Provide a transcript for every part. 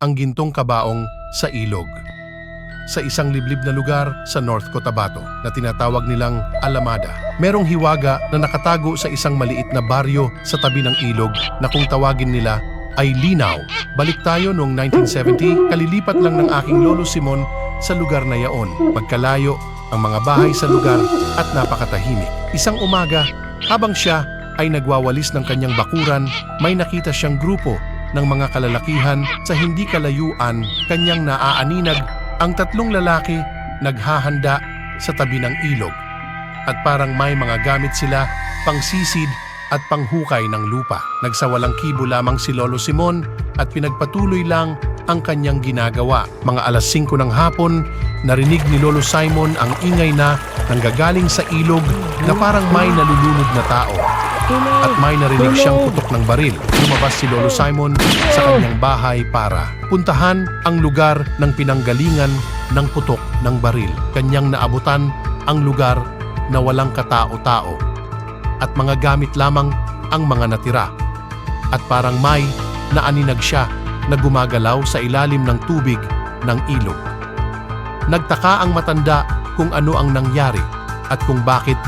ang gintong kabaong sa ilog. Sa isang liblib na lugar sa North Cotabato na tinatawag nilang Alamada, merong hiwaga na nakatago sa isang maliit na baryo sa tabi ng ilog na kung tawagin nila ay Linaw. Balik tayo noong 1970, kalilipat lang ng aking lolo Simon sa lugar na yaon. Magkalayo ang mga bahay sa lugar at napakatahimik. Isang umaga, habang siya ay nagwawalis ng kanyang bakuran, may nakita siyang grupo ng mga kalalakihan sa hindi kalayuan. Kanyang naaaninag ang tatlong lalaki naghahanda sa tabi ng ilog at parang may mga gamit sila pangsisid at panghukay ng lupa. Nagsawalang kibo lamang si Lolo Simon at pinagpatuloy lang ang kanyang ginagawa. Mga alas 5 ng hapon, narinig ni Lolo Simon ang ingay na nanggagaling sa ilog na parang may nalulunod na tao. At may narinig siyang putok ng baril. Lumabas si Lolo Simon sa kanyang bahay para puntahan ang lugar ng pinanggalingan ng putok ng baril. Kanyang naabutan ang lugar na walang katao-tao at mga gamit lamang ang mga natira. At parang may naaninag siya na gumagalaw sa ilalim ng tubig ng ilog. Nagtaka ang matanda kung ano ang nangyari at kung bakit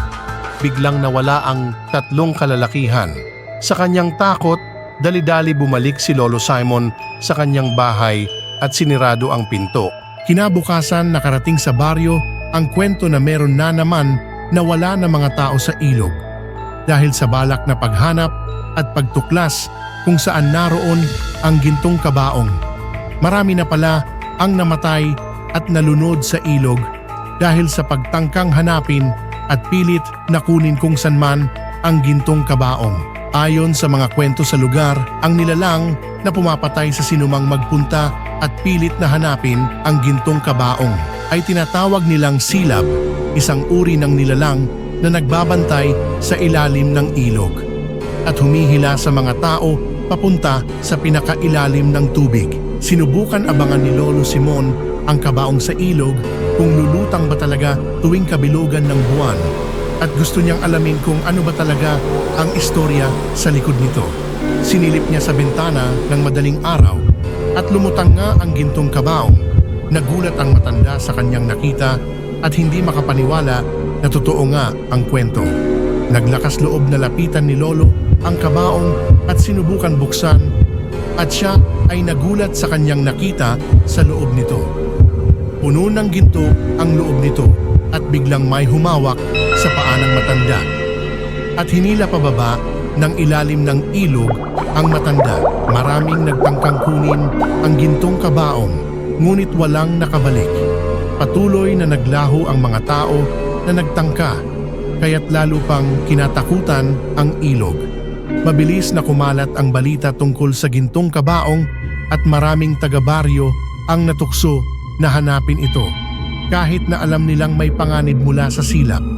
biglang nawala ang tatlong kalalakihan. Sa kanyang takot, dali-dali bumalik si Lolo Simon sa kanyang bahay at sinirado ang pinto. Kinabukasan nakarating sa baryo ang kwento na meron na naman nawala na mga tao sa ilog dahil sa balak na paghanap at pagtuklas kung saan naroon ang gintong kabaong. Marami na pala ang namatay at nalunod sa ilog dahil sa pagtangkang hanapin at pilit na kunin kung saan man ang gintong kabaong. Ayon sa mga kwento sa lugar, ang nilalang na pumapatay sa sinumang magpunta at pilit na hanapin ang gintong kabaong ay tinatawag nilang silab, isang uri ng nilalang na nagbabantay sa ilalim ng ilog at humihila sa mga tao papunta sa pinakailalim ng tubig. Sinubukan abangan ni Lolo Simon ang kabaong sa ilog kung lulutang ba talaga tuwing kabilugan ng buwan at gusto niyang alamin kung ano ba talaga ang istorya sa likod nito. Sinilip niya sa bintana ng madaling araw at lumutang nga ang gintong kabaong. Nagulat ang matanda sa kanyang nakita at hindi makapaniwala na totoo nga ang kwento. Naglakas loob na lapitan ni Lolo ang kabaong at sinubukan buksan at siya ay nagulat sa kanyang nakita sa loob nito. Puno ng ginto ang loob nito at biglang may humawak sa paa ng matanda. At hinila pababa ng ilalim ng ilog ang matanda. Maraming nagtangkang kunin ang gintong kabaong, ngunit walang nakabalik. Patuloy na naglaho ang mga tao na nagtangka, kaya't lalo pang kinatakutan ang ilog. Mabilis na kumalat ang balita tungkol sa gintong kabaong at maraming taga-baryo ang natukso na hanapin ito, kahit na alam nilang may panganib mula sa silab.